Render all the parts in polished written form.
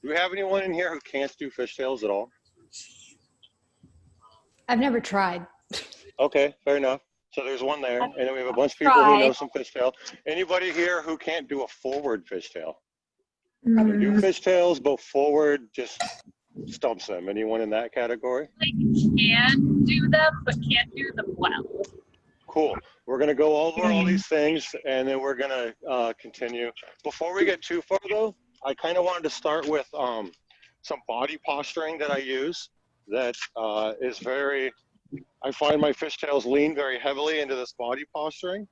Do we have anyone in here who can't do fishtails at all? I've never tried. Okay, fair enough. So there's one there, and then we have a bunch of people who tried. know some fishtail. Anybody here who can't do a forward fishtail? Can do fishtails, but forward just stumps them. Anyone in that category? Like, can do them, but can't do them well. Cool. We're going to go over all these things, and then we're going to continue. Before we get too far, though, I kind of wanted to start with some body posturing that I use that is very, I find my fishtails lean very heavily into this body posturing,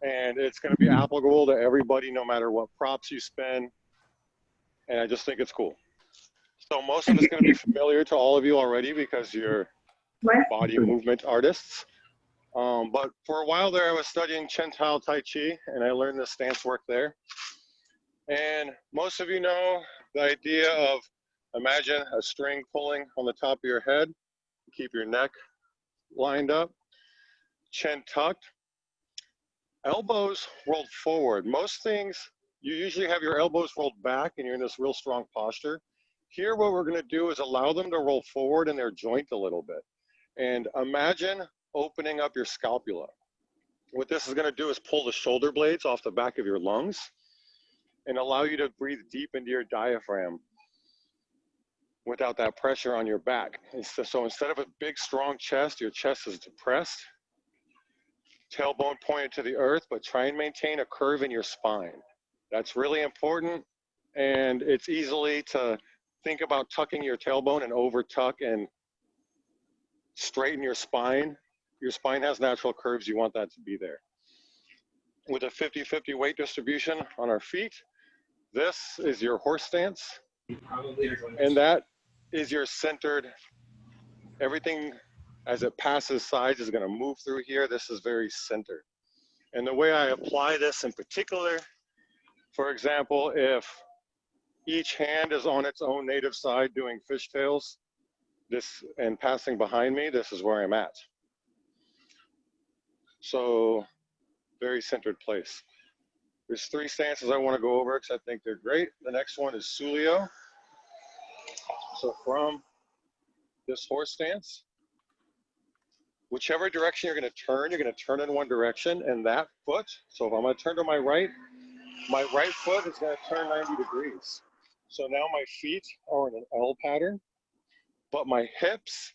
and it's going to be applicable to everybody no matter what props you spin, and I just think it's cool. So most of it's going to be familiar to all of you already because you're body movement artists. But for a while there, I was studying Chen Tao Tai Chi, and I learned this stance work there. And most of you know the idea of imagine a string pulling on the top of your head, keep your neck lined up, chin tucked, elbows rolled forward. Most things, you usually have your elbows rolled back and you're in this real strong posture. Here, what we're going to do is allow them to roll forward in their joint a little bit. And imagine opening up your scapula. What this is going to do is pull the shoulder blades off the back of your lungs and allow you to breathe deep into your diaphragm without that pressure on your back. So instead of a big, strong chest, your chest is depressed, tailbone pointed to the earth, but try and maintain a curve in your spine. That's really important, and it's easily to think about tucking your tailbone and over tuck and straighten your spine. Your spine has natural curves, you want that to be there. With a 50-50 weight distribution on our feet, this is your horse stance, and that is your centered, everything as it passes sides is gonna move through here. This is very centered. And the way I apply this in particular, for example, if each hand is on its own native side doing fishtails, this and passing behind me, this is where I'm at. So very centered place. There's 3 stances I want to go over because I think they're great. The next one is Sulio. So from this horse stance, whichever direction you're going to turn in one direction, and that foot, so if I'm going to turn to my right foot is going to turn 90 degrees. So now my feet are in an L pattern, but my hips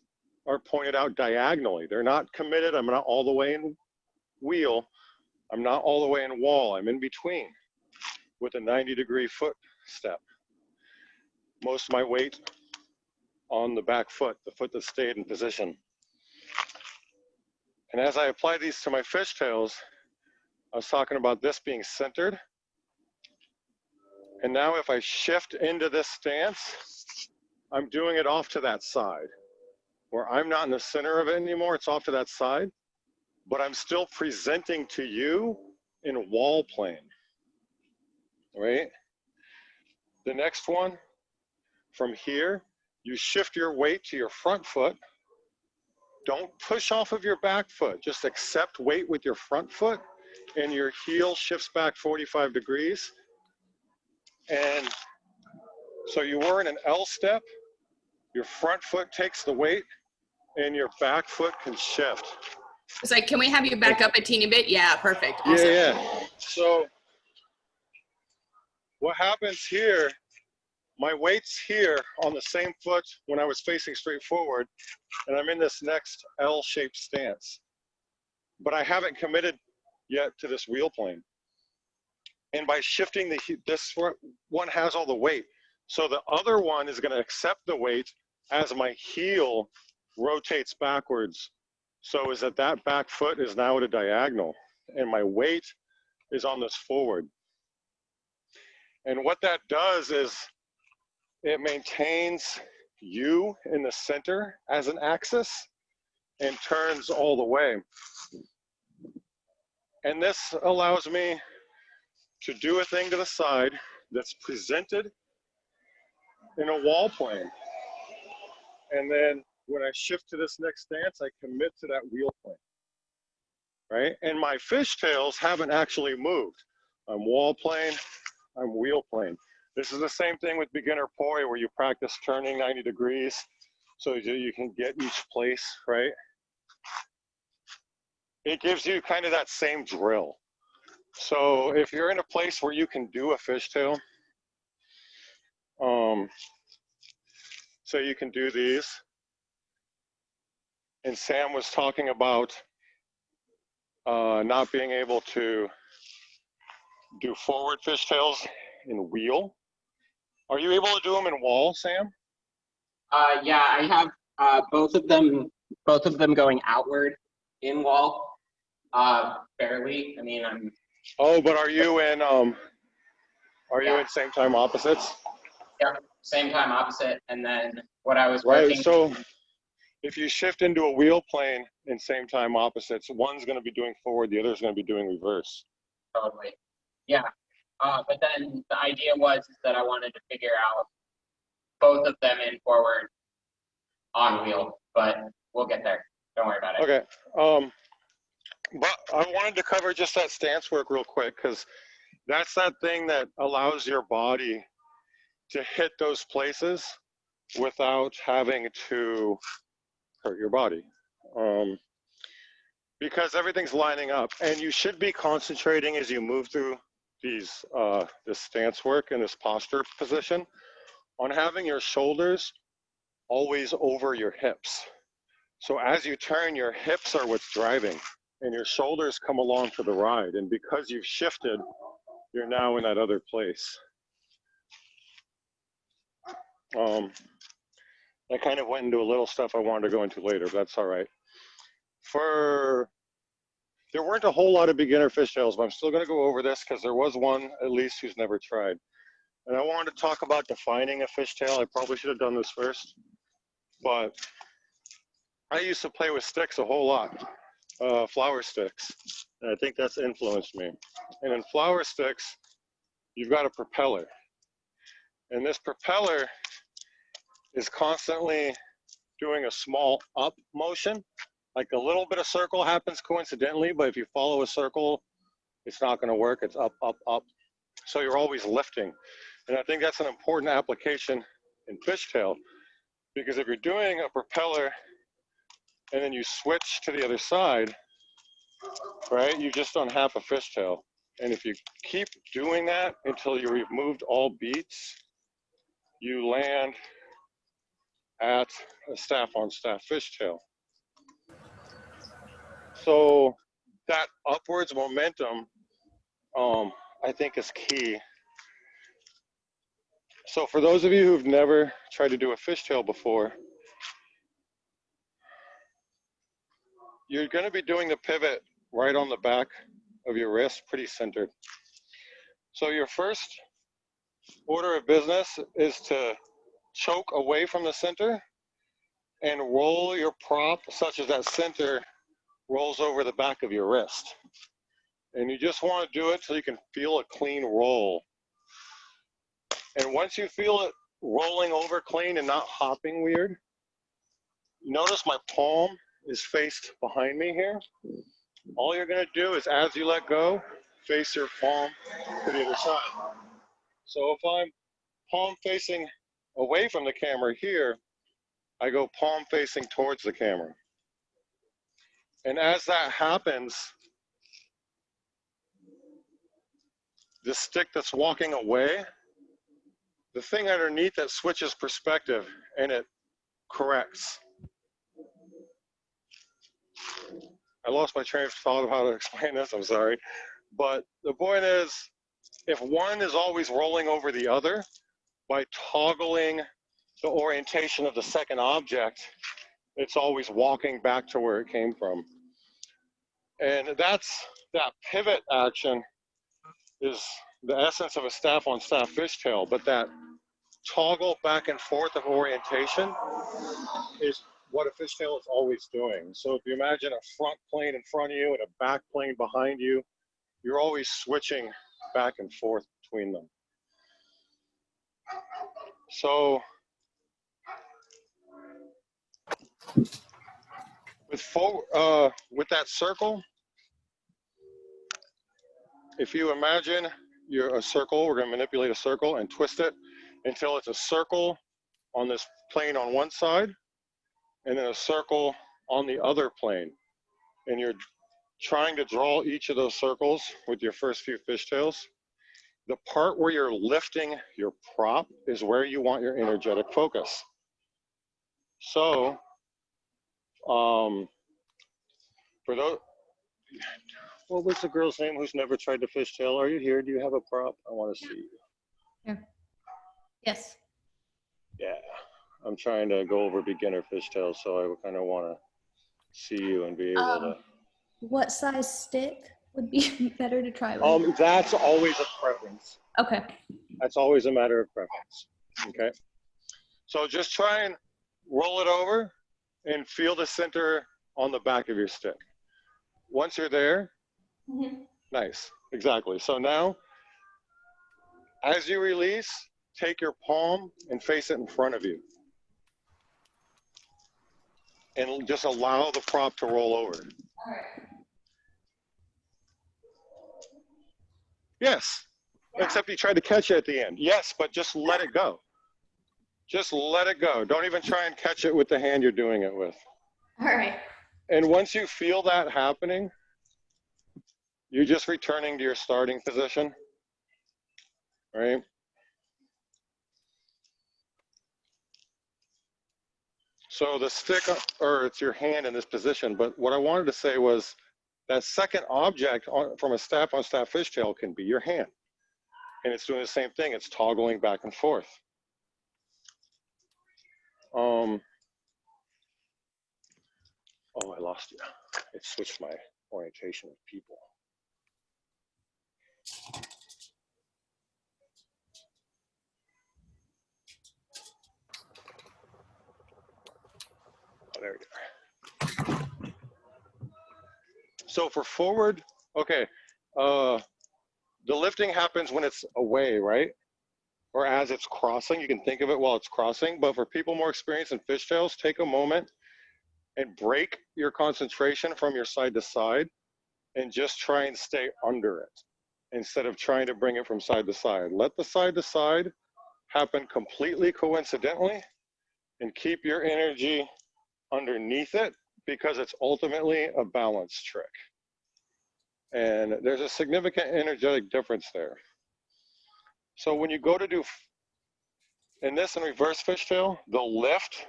are pointed out diagonally. They're not committed. I'm not all the way in wheel. I'm not all the way in wall. I'm in between with a 90-degree foot step. Most of my weight on the back foot, the foot that stayed in position. And as I apply these to my fishtails, I was talking about this being centered. And now if I shift into this stance, I'm doing it off to that side, where I'm not in the center of it anymore, it's off to that side, but I'm still presenting to you in wall plane, right? The next one, from here, you shift your weight to your front foot. Don't push off of your back foot, just accept weight with your front foot, and your heel shifts back 45 degrees. And so you were in an L step, your front foot takes the weight, and your back foot can shift. It's like, can we have you back up a teeny bit? Yeah, perfect. Awesome. Yeah. So what happens here, my weight's here on the same foot when I was facing straight forward, and I'm in this next L-shaped stance. But I haven't committed yet to this wheel plane. And by shifting this one has all the weight. So the other one is going to accept the weight as my heel rotates backwards. So is that back foot is now at a diagonal, and my weight is on this forward. And what that does is it maintains you in the center as an axis and turns all the way. And this allows me to do a thing to the side that's presented in a wall plane. And then when I shift to this next stance, I commit to that wheel plane, right? And my fishtails haven't actually moved. I'm wall plane, I'm wheel plane. This is the same thing with beginner poi where you practice turning 90 degrees so you can get each place, right? It gives you kind of that same drill. So if you're in a place where you can do a fishtail, so you can do these. And Sam was talking about not being able to do forward fishtails in wheel. Are you able to do them in wall, Sam? Yeah, I have both of them going outward in wall. Barely. I mean, I'm. Oh, but are you in same time opposites? Yeah, same time opposite. And then what I was Right. working. So if you shift into a wheel plane in same time opposites, one's going to be doing forward, the other's going to be doing reverse. Totally. Yeah. But then the idea was that I wanted to figure out both of them in forward on wheel, but we'll get there. Don't worry about it. Okay. But I wanted to cover just that stance work real quick because that's that thing that allows your body to hit those places without having to hurt your body. Because everything's lining up, and you should be concentrating as you move through these this stance work and this posture position on having your shoulders always over your hips. So as you turn, your hips are what's driving, and your shoulders come along for the ride. And because you've shifted, you're now in that other place. I kind of went into a little stuff I wanted to go into later, but that's all right. There weren't a whole lot of beginner fishtails, but I'm still going to go over this because there was one at least who's never tried. And I wanted to talk about defining a fishtail. I probably should have done this first, but I used to play with sticks a whole lot, flower sticks. And I think that's influenced me. And in flower sticks, you've got a propeller. And this propeller is constantly doing a small up motion. Like a little bit of circle happens coincidentally, but if you follow a circle, it's not going to work. It's up, up, up. So you're always lifting. And I think that's an important application in fishtail, because if you're doing a propeller and then you switch to the other side, right, you just done half a fishtail. And if you keep doing that until you've moved all beats, you land at a staff on staff fishtail. So that upwards momentum, I think is key. So for those of you who've never tried to do a fishtail before, you're going to be doing the pivot right on the back of your wrist, pretty centered. So your first order of business is to choke away from the center and roll your prop such as that center rolls over the back of your wrist. And you just want to do it so you can feel a clean roll. And once you feel it rolling over clean and not hopping weird, notice my palm is faced behind me here. All you're going to do is, as you let go, face your palm to the other side. So if I'm palm facing away from the camera here, I go palm facing towards the camera. And as that happens, the stick that's walking away, the thing underneath that switches perspective and it corrects. I lost my train of thought of how to explain this, I'm sorry. But the point is, if one is always rolling over the other, by toggling the orientation of the second object, it's always walking back to where it came from. And that pivot action is the essence of a staff on staff fishtail, but that toggle back and forth of orientation is what a fishtail is always doing. So if you imagine a front plane in front of you and a back plane behind you, you're always switching back and forth between them. So with that circle, if you imagine a circle. We're gonna manipulate a circle and twist it until it's a circle on this plane on one side, and then a circle on the other plane. And you're trying to draw each of those circles with your first few fishtails. The part where you're lifting your prop is where you want your energetic focus. So, for those, what was the girl's name who's never tried to fishtail? Are you here? Do you have a prop? I want to see you. Here. Yes. Yeah, I'm trying to go over beginner fishtail, so I kind of want to see you and be able to. What size stick would be better to try with? That's always a preference. Okay. That's always a matter of preference. Okay. So just try and roll it over and feel the center on the back of your stick. Once you're there, nice, exactly. So now, as you release, take your palm and face it in front of you. And just allow the prop to roll over. All right. Yes, except you tried to catch it at the end. Yes, but just let it go. Just let it go. Don't even try and catch it with the hand you're doing it with. All right. And once you feel that happening, you're just returning to your starting position, right? So the stick, or it's your hand in this position, but what I wanted to say was that second object from a staff on staff fishtail can be your hand. And it's doing the same thing, it's toggling back and forth. Oh, I lost you. It switched my orientation with people. Oh, there we go. So for forward, okay, the lifting happens when it's away, right? Or as it's crossing. You can think of it while it's crossing, but for people more experienced in fishtails, take a moment and break your concentration from your side to side and just try and stay under it instead of trying to bring it from side to side. Let the side to side happen completely coincidentally and keep your energy underneath it because it's ultimately a balance trick. And there's a significant energetic difference there. So when you go to do, in this in reverse fishtail, the lift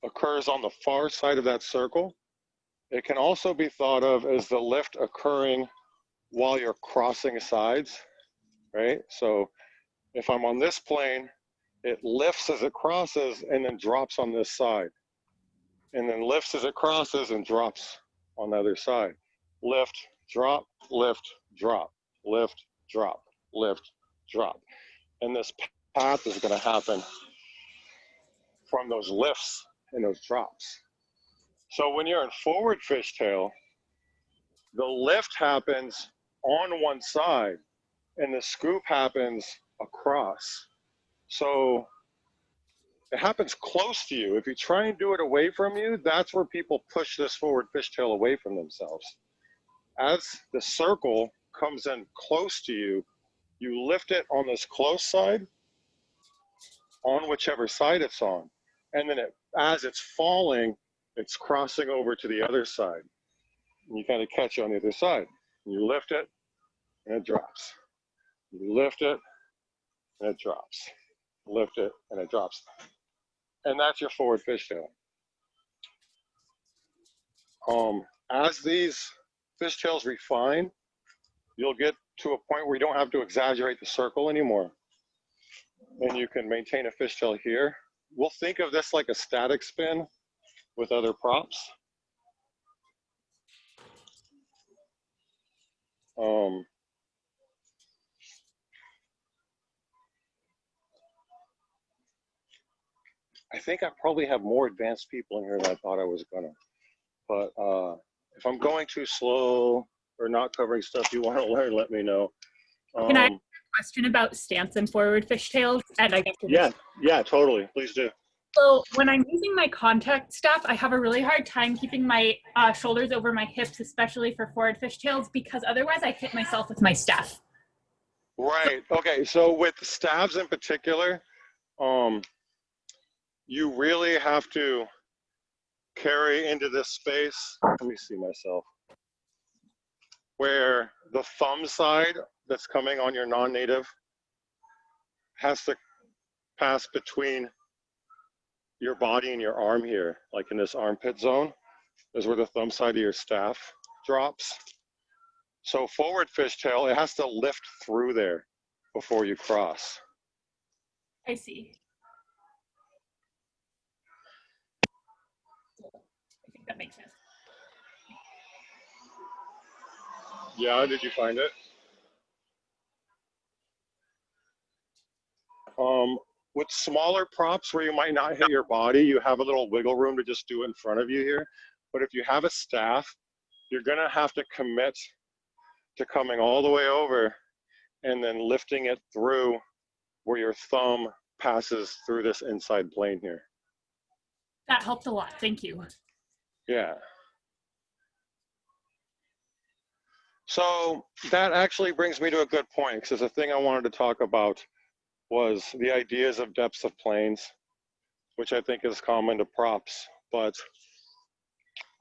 occurs on the far side of that circle. It can also be thought of as the lift occurring while you're crossing sides, right? So if I'm on this plane, it lifts as it crosses and then drops on this side. And then lifts as it crosses and drops on the other side. Lift, drop, lift, drop, lift, drop, lift, drop. And this path is going to happen from those lifts and those drops. So when you're in forward fishtail, the lift happens on one side and the scoop happens across. So it happens close to you. If you try and do it away from you, that's where people push this forward fishtail away from themselves. As the circle comes in close to you, you lift it on this close side, on whichever side it's on. And then as it's falling, it's crossing over to the other side. And you kind of catch it on the other side. And you lift it, and it drops. You lift it, and it drops. Lift it, and it drops. And that's your forward fishtail. As these fishtails refine, you'll get to a point where you don't have to exaggerate the circle anymore. And you can maintain a fishtail here. We'll think of this like a static spin with other props. I think I probably have more advanced people in here than I thought I was gonna. But if I'm going too slow or not covering stuff you want to learn, let me know. Can I ask a question about stance and forward fishtails? And I guess yeah, totally. Please do. So when I'm using my contact staff, I have a really hard time keeping my shoulders over my hips, especially for forward fishtails, because otherwise I hit myself with my staff. Right. Okay. So with stabs in particular, you really have to carry into this space. Let me see myself. Where the thumb side that's coming on your non-native has to pass between your body and your arm here, like in this armpit zone, is where the thumb side of your staff drops. So forward fishtail, it has to lift through there before you cross. I see. I think that makes sense. Yeah, did you find it? With smaller props where you might not hit your body, you have a little wiggle room to just do it in front of you here. But if you have a staff, you're gonna have to commit to coming all the way over and then lifting it through where your thumb passes through this inside plane here. That helped a lot. Thank you. Yeah. So that actually brings me to a good point, because the thing I wanted to talk about was the ideas of depths of planes, which I think is common to props. But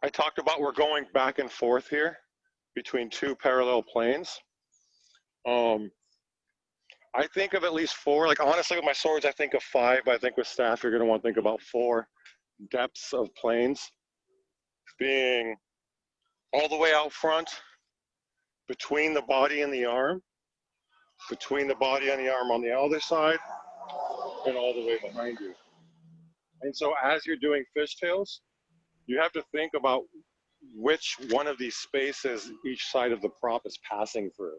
I talked about we're going back and forth here between two parallel planes. I think of at least 4, like honestly with my swords, I think of 5, but I think with staff, you're gonna want to think about 4 depths of planes, being all the way out front, between the body and the arm, between the body and the arm on the other side, and all the way behind you. And so as you're doing fishtails, you have to think about which one of these spaces each side of the prop is passing through.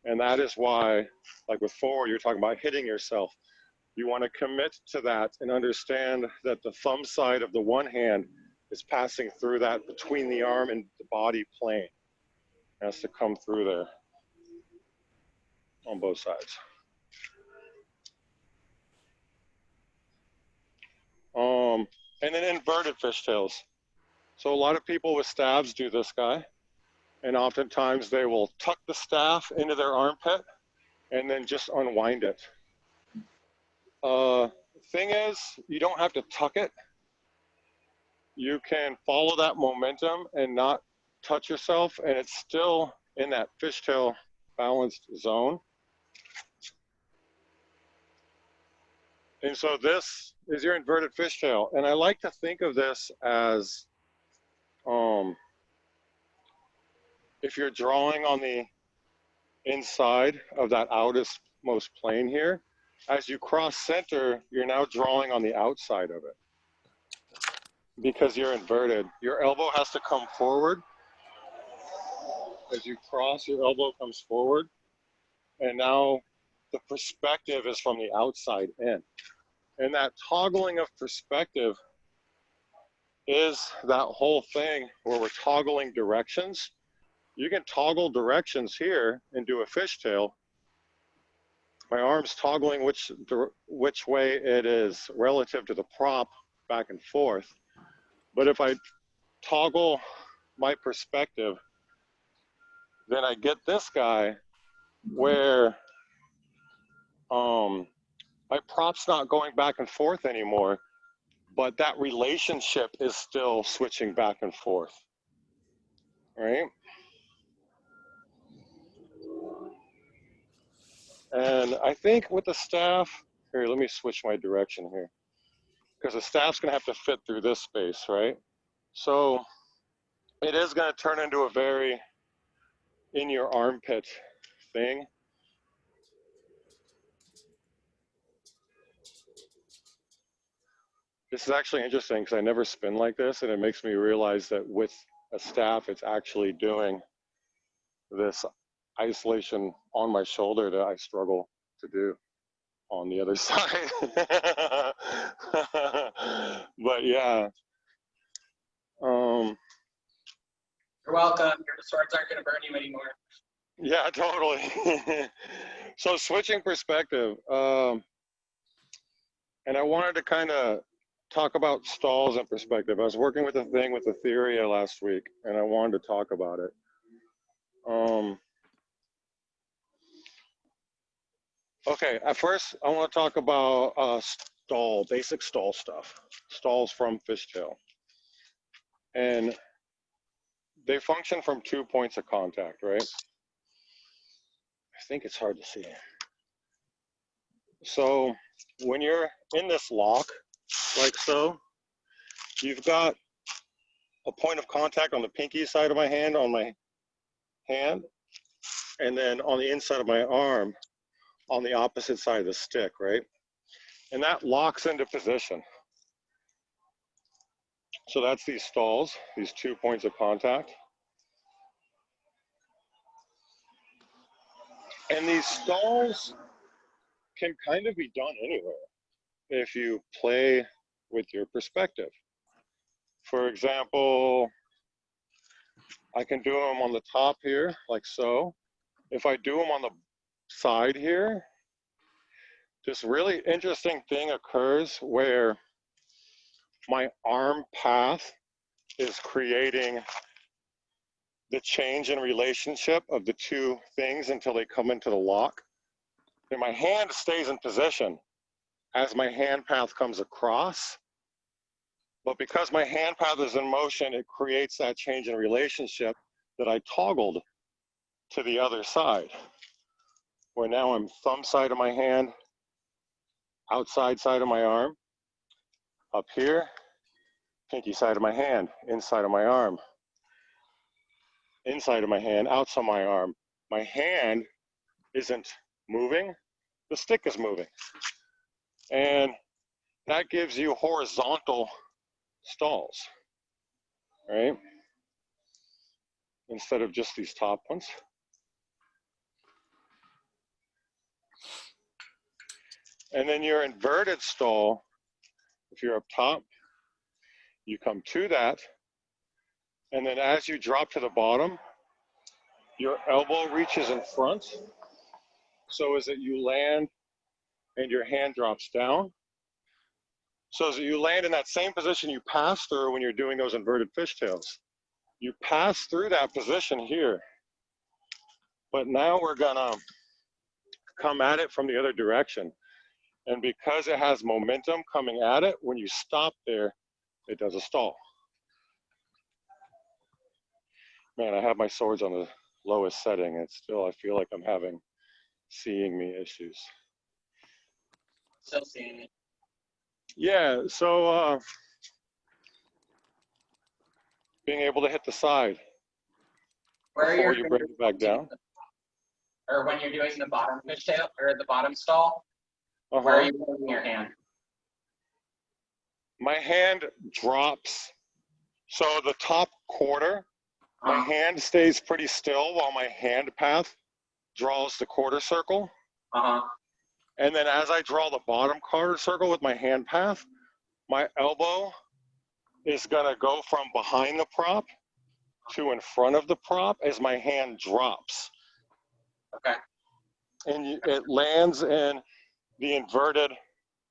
And that is why, like with forward, you're talking about hitting yourself. You want to commit to that and understand that the thumb side of the one hand is passing through that between the arm and the body plane. It has to come through there on both sides. And then inverted fishtails. So a lot of people with stabs do this guy, and oftentimes they will tuck the staff into their armpit and then just unwind it. Thing is, you don't have to tuck it. You can follow that momentum and not touch yourself, and it's still in that fishtail balanced zone. And so this is your inverted fishtail. And I like to think of this as if you're drawing on the inside of that outest most plane here, as you cross center, you're now drawing on the outside of it. Because you're inverted, your elbow has to come forward. As you cross, your elbow comes forward. And now the perspective is from the outside in. And that toggling of perspective is that whole thing where we're toggling directions. You can toggle directions here and do a fishtail. My arm's toggling which way it is relative to the prop back and forth. But if I toggle my perspective, then I get this guy where my prop's not going back and forth anymore, but that relationship is still switching back and forth, right? And I think with the staff, here, let me switch my direction here, because the staff's gonna have to fit through this space, right? So it is gonna turn into a very in your armpit thing. This is actually interesting because I never spin like this, and it makes me realize that with a staff, it's actually doing this isolation on my shoulder that I struggle to do on the other side. But yeah. You're welcome. Your swords aren't going to burn you anymore. Yeah, totally. So switching perspective, and I wanted to kind of talk about stalls and perspective. I was working with a thing with Etheria last week, and I wanted to talk about it. Okay, at first I want to talk about basic stall stuff. Stalls from Fishtail. And they function from 2 points of contact, right? I think it's hard to see. So when you're in this lock, like so, you've got a point of contact on the pinky side of my hand, on my hand, and then on the inside of my arm, on the opposite side of the stick, right? And that locks into position. So that's these stalls, these 2 points of contact. And these stalls can kind of be done anywhere if you play with your perspective. For example, I can do them on the top here, like so. If I do them on the side here, this really interesting thing occurs where my arm path is creating the change in relationship of the two things until they come into the lock. And my hand stays in position as my hand path comes across. But because my hand path is in motion, it creates that change in relationship that I toggled to the other side, where now I'm thumb side of my hand, outside side of my arm, up here, pinky side of my hand, inside of my arm, inside of my hand, outside of my arm. My hand isn't moving, the stick is moving. And that gives you horizontal stalls, right? Instead of just these top ones. And then your inverted stall, if you're up top, you come to that, and then as you drop to the bottom, your elbow reaches in front, so as that you land and your hand drops down. So as you land in that same position you pass through when you're doing those inverted fishtails. You pass through that position here, but now we're gonna come at it from the other direction. And because it has momentum coming at it, when you stop there, it does a stall. Man, I have my swords on the lowest setting, and still I feel like I'm having seeing me issues. Still seeing it. Yeah, so being able to hit the side before you bring it back down. Or when you're doing the bottom fishtail or the bottom stall, where are you holding your hand? My hand drops. So the top quarter, my hand stays pretty still while my hand path draws the quarter circle. And then as I draw the bottom quarter circle with my hand path, my elbow is gonna go from behind the prop to in front of the prop as my hand drops. Okay. And it lands in the inverted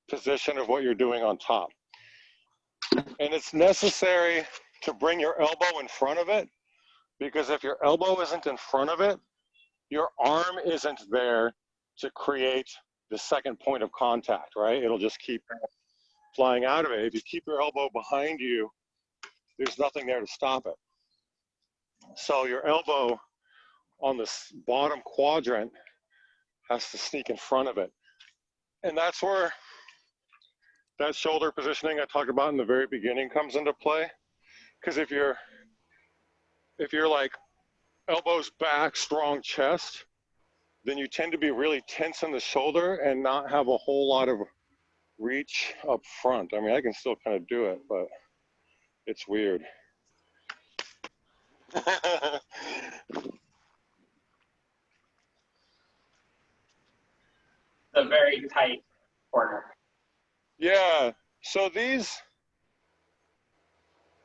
position of what you're doing on top. And it's necessary to bring your elbow in front of it, because if your elbow isn't in front of it, your arm isn't there to create the second point of contact, right? It'll just keep flying out of it. If you keep your elbow behind you, there's nothing there to stop it. So your elbow on this bottom quadrant has to sneak in front of it. And that's where that shoulder positioning I talked about in the very beginning comes into play. Because if you're like elbows back, strong chest, then you tend to be really tense in the shoulder and not have a whole lot of reach up front. I mean, I can still kind of do it, but it's weird. The very tight corner. Yeah, so these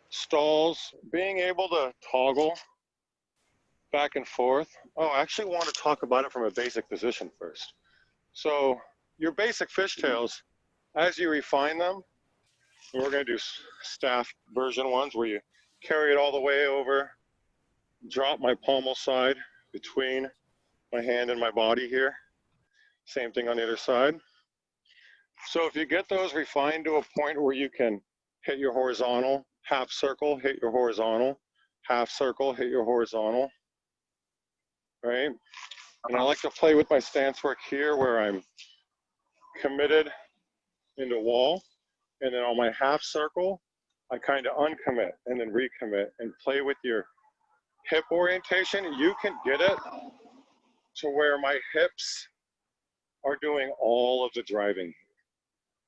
stalls, being able to toggle back and forth. Oh, I actually want to talk about it from a basic position first. So your basic fishtails, as you refine them, and we're going to do staff version ones where you carry it all the way over, drop my pommel side between my hand and my body here, Same thing on the other side. So if you get those refined to a point where you can hit your horizontal, half circle, hit your horizontal, half circle, hit your horizontal, right? And I like to play with my stance work here where I'm committed into wall, and then on my half circle, I kind of uncommit and then recommit and play with your hip orientation. You can get it to where my hips are doing all of the driving.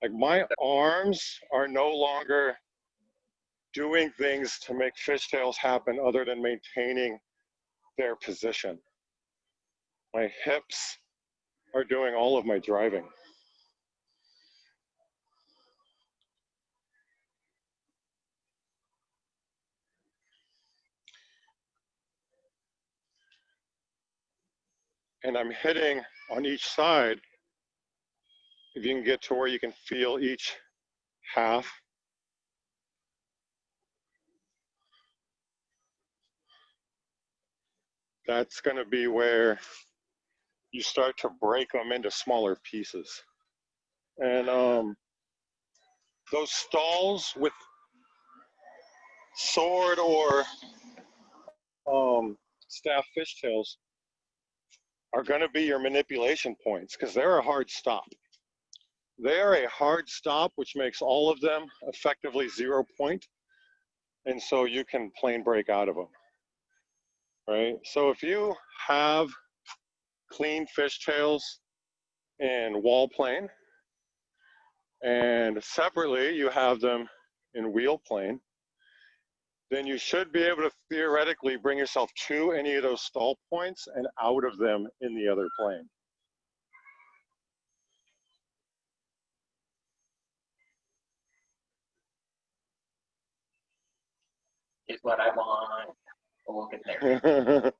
Like my arms are no longer doing things to make fishtails happen other than maintaining their position. My hips are doing all of my driving. And I'm hitting on each side. If you can get to where you can feel each half. That's going to be where you start to break them into smaller pieces. And those stalls with sword or staff fishtails are going to be your manipulation points because they're a hard stop. They're a hard stop, which makes all of them effectively 0 point. And so you can plane break out of them, right? So if you have clean fishtails in wall plane, and separately you have them in wheel plane, then you should be able to theoretically bring yourself to any of those stall points and out of them in the other plane. Is what I want. But we'll get there.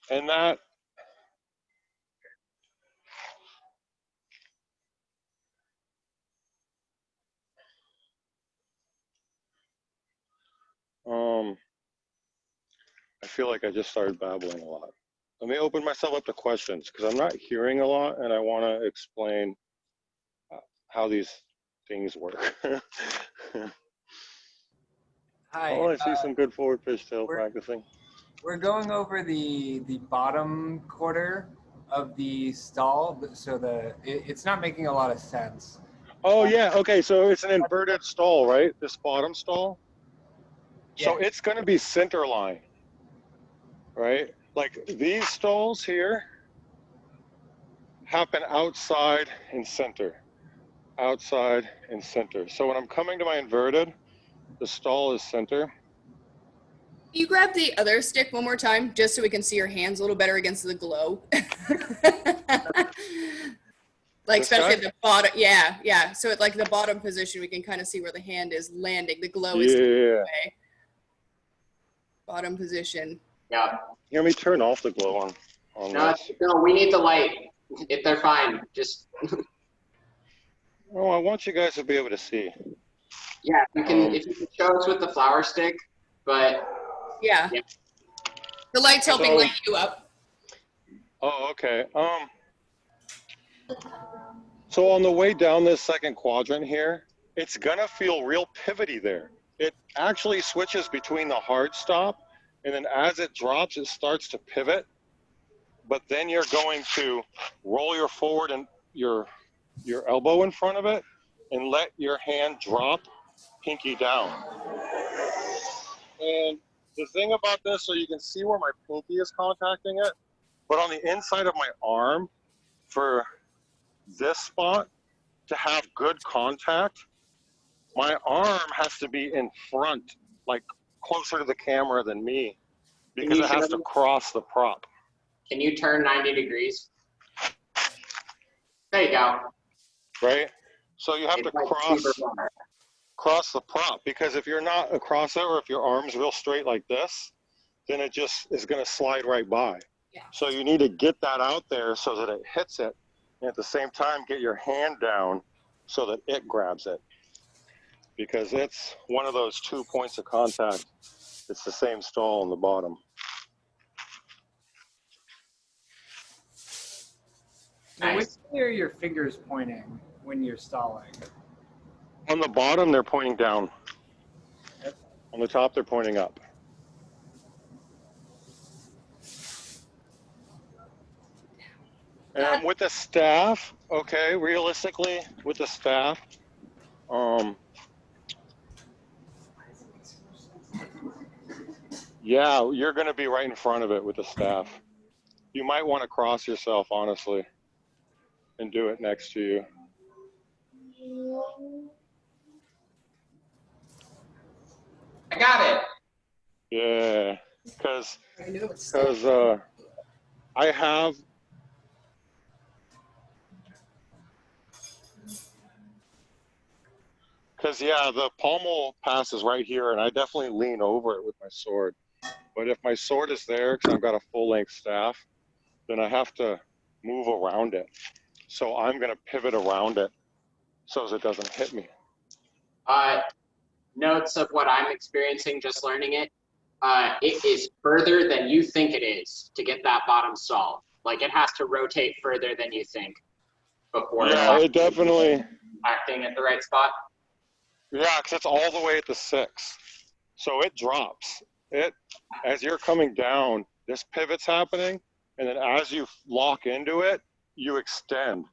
And that I feel like I just started babbling a lot. Let me open myself up to questions because I'm not hearing a lot and I want to explain how these things work. Hi. Oh, I see some good forward fishtail practicing. We're going over the bottom quarter of the stall, so it's not making a lot of sense. Oh yeah, okay, so it's an inverted stall, right? This bottom stall. So Yeah. it's going to be center line, right? Like these stalls here happen outside and center, outside and center. So when I'm coming to my inverted, the stall is center. Can you grab the other stick one more time, just so we can see your hands a little better against the glow? Like, This especially guy? at the bottom. Yeah, yeah. So at like the bottom position, we can kind of see where the hand is landing. The glow is away. Bottom position. Yeah. Let me turn off the glow on No, this. no, we need the light. If they're fine, just Oh, I want you guys to be able to see. yeah. If you can show us with the flower stick, but Yeah. yeah. The light's helping light you up. Oh, okay. So on the way down this second quadrant here, it's gonna feel real pivoty there. It actually switches between the hard stop, and then as it drops, it starts to pivot. But then you're going to roll your forward and your elbow in front of it, and let your hand drop, pinky down. And the thing about this, so you can see where my pinky is contacting it, but on the inside of my arm, for this spot to have good contact, my arm has to be in front, like closer to the camera than me, because it has to cross the prop. Can you turn 90 degrees? There you go. Right? So you have to cross the prop, because if you're not across it, or if your arm's real straight like this, then it just is going to slide right by. Yeah. So you need to get that out there so that it hits it, and at the same time get your hand down so that it grabs it. because it's one of those 2 points of contact. It's the same stall on the bottom. Now, which way are your fingers pointing when you're stalling? On the bottom, they're pointing down. Yep. On the top, they're pointing up. And with the staff, okay, realistically, with the staff, yeah, you're going to be right in front of it with the staff. You might want to cross yourself, honestly, and do it next to you. I got it. Yeah, because I have. Because, yeah, the pommel passes right here, and I definitely lean over it with my sword. But if my sword is there, because I've got a full-length staff, then I have to move around it. So I'm going to pivot around it so as it doesn't hit me. Notes of what I'm experiencing just learning it. It is further than you think it is to get that bottom stall. Like, it has to rotate further than you think before it definitely acting at the right spot. Yeah, because it's all the way at the 6. So it drops. As you're coming down, this pivot's happening, and then as you lock into it, you extend.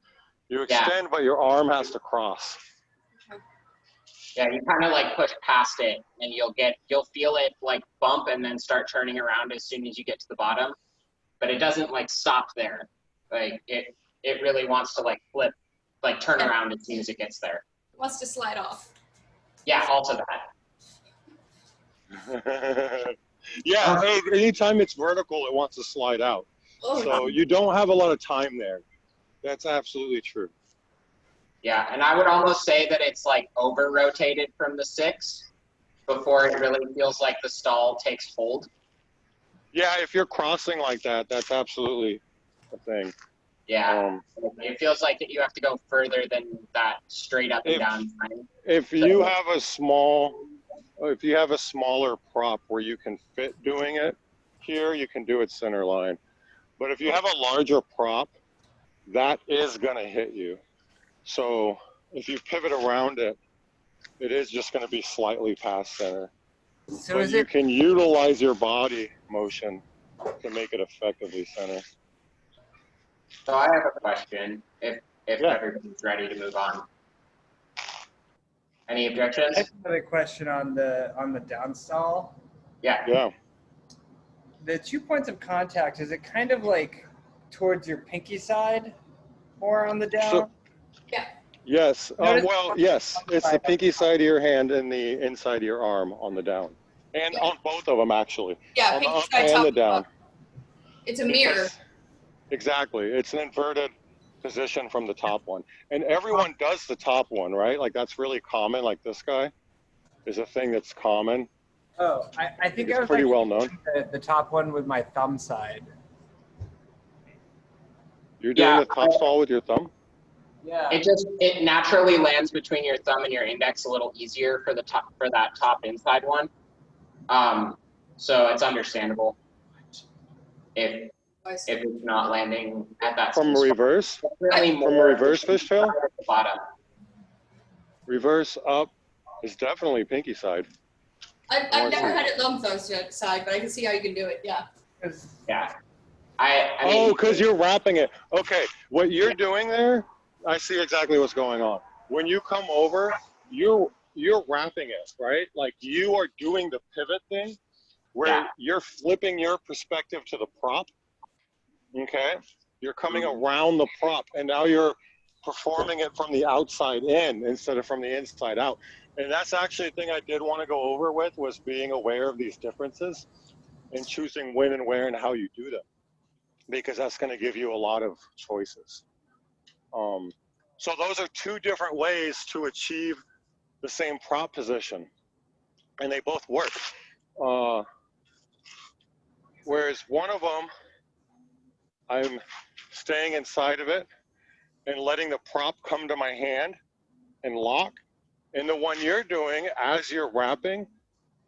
You extend, but your arm has to cross. Yeah, you kind of like push past it, and you'll feel it like bump and then start turning around as soon as you get to the bottom. But it doesn't like stop there. Like it really wants to like flip, like turn around as soon as it gets there. It wants to slide off. Yeah, also that. Yeah, anytime it's vertical, it wants to slide out. So you don't have a lot of time there. That's absolutely true. Yeah, and I would almost say that it's like over-rotated from the 6 before it really feels like the stall takes hold. Yeah, if you're crossing like that, that's absolutely a thing. Yeah, it feels like you have to go further than that straight up and down line. If you have a smaller prop where you can fit doing it here, you can do it center line. But if you have a larger prop, that is going to hit you. So if you pivot around it, it is just going to be slightly past center. So you can utilize your body motion to make it effectively center. So I have a question, if everybody's ready to move on. Any objections? I have another question on the down stall. Yeah. The 2 points of contact, is it kind of like towards your pinky side, more on the down? Yes. Yes. It's the pinky side of your hand and the inside of your arm on the down, and on both of them actually. Yeah, on pinky the up side, and top the down. It's a mirror. Exactly. It's an inverted position from the top one, and everyone does the top one, right? Like that's really common. Like this guy is a thing that's common. Oh, I think I was pretty well known. The top one with my thumb side. You're doing the top stall with your thumb? Yeah. It naturally lands between your thumb and your index a little easier for that top inside one. So it's understandable if it's not landing at that from reverse. Really from a reverse fishtail. Bottom. Reverse up is definitely pinky side. I've never had it thumb side, but I can see how you can do it. Yeah. Yeah. I mean, because you're wrapping it. Okay, what you're doing there, I see exactly what's going on. When you come over, you're wrapping it, right? Like you are doing the pivot thing where you're flipping your perspective to the prop. Okay? You're coming around the prop, and now you're performing it from the outside in instead of from the inside out. And that's actually a thing I did want to go over with, was being aware of these differences and choosing when and where and how you do them, because that's going to give you a lot of choices. So those are two different ways to achieve the same prop position, and they both work. Whereas one of them, I'm staying inside of it and letting the prop come to my hand and lock, In the one you're doing, as you're wrapping,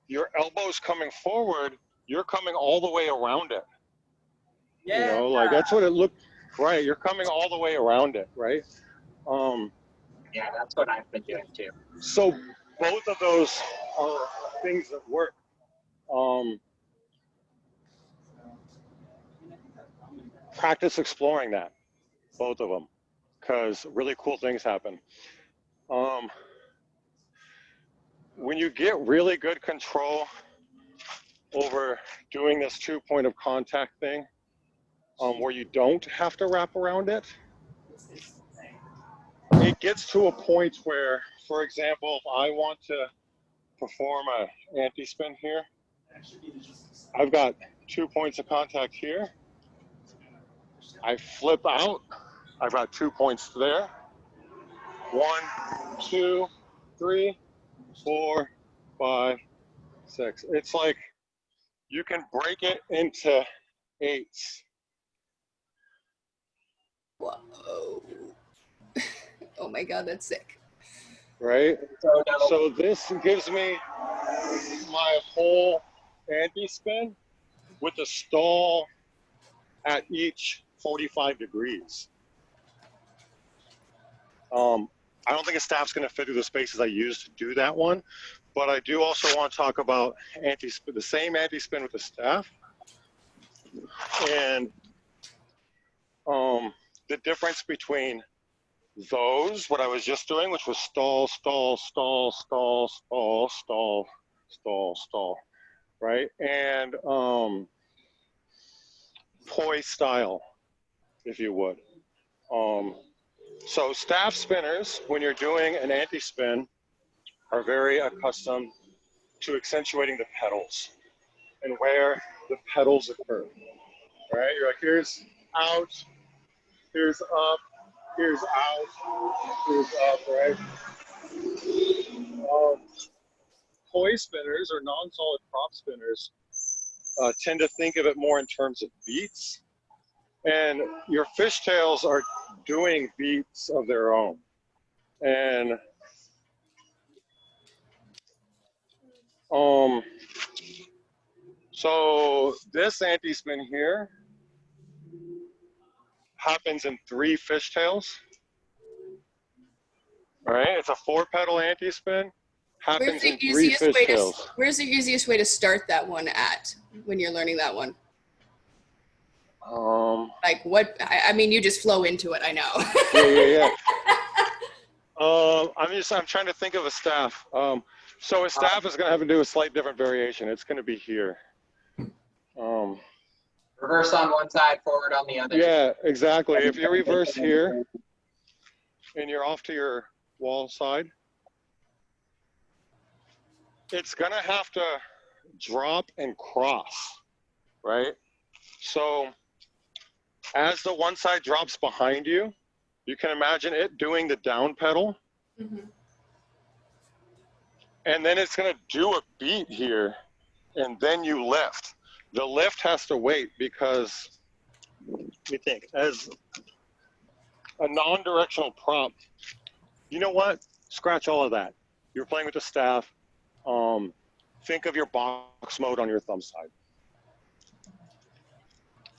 your elbow's coming forward, you're coming all the way around it. Yeah. You know, like that's what it looked, right? You're coming all the way around it, right? Yeah, that's what I've been doing too. So both of those are things that work. Practice exploring that, both of them, because really cool things happen. When you get really good control over doing this 2 point of contact thing, where you don't have to wrap around it, it gets to a point where, for example, if I want to perform a anti-spin here, I've got 2 points of contact here. I flip out, I've got 2 points there. 1, 2, 3, 4, 5, 6. It's like you can break it into 8s. Whoa. Oh my God, that's sick. Right? So this gives me my whole anti-spin with a stall at each 45 degrees. I don't think a staff's going to fit through the spaces I used to do that one, but I do also want to talk about anti-spin, the same anti-spin with the staff, and the difference between those, what I was just doing, which was stall, stall, stall, stall, stall, stall, stall, stall, right? And poi style, if you would. So staff spinners, when you're doing an anti-spin, are very accustomed to accentuating the pedals and where the pedals occur, right? You're like, here's out, here's up, here's out, here's up, right? Poi spinners or non-solid prop spinners tend to think of it more in terms of beats, and your fishtails are doing beats of their own. And so this anti-spin here happens in 3 fishtails. All right, it's a 4-pedal anti-spin. Happens in 3 fishtails. Where's the easiest way to start that one at when you're learning that one? Like what? I mean, you just flow into it. I know. I'm trying to think of a staff. So a staff is going to have to do a slight different variation. It's going to be here. Reverse on one side, forward on the other. Yeah, exactly. If you reverse here and you're off to your wall side, it's going to have to drop and cross, right? So as the one side drops behind you, you can imagine it doing the down pedal. Mm-hmm. And then it's going to do a beat here, and then you lift. The lift has to wait because, you think, as a non-directional prop, you know what? Scratch all of that. You're playing with the staff. Think of your box mode on your thumb side.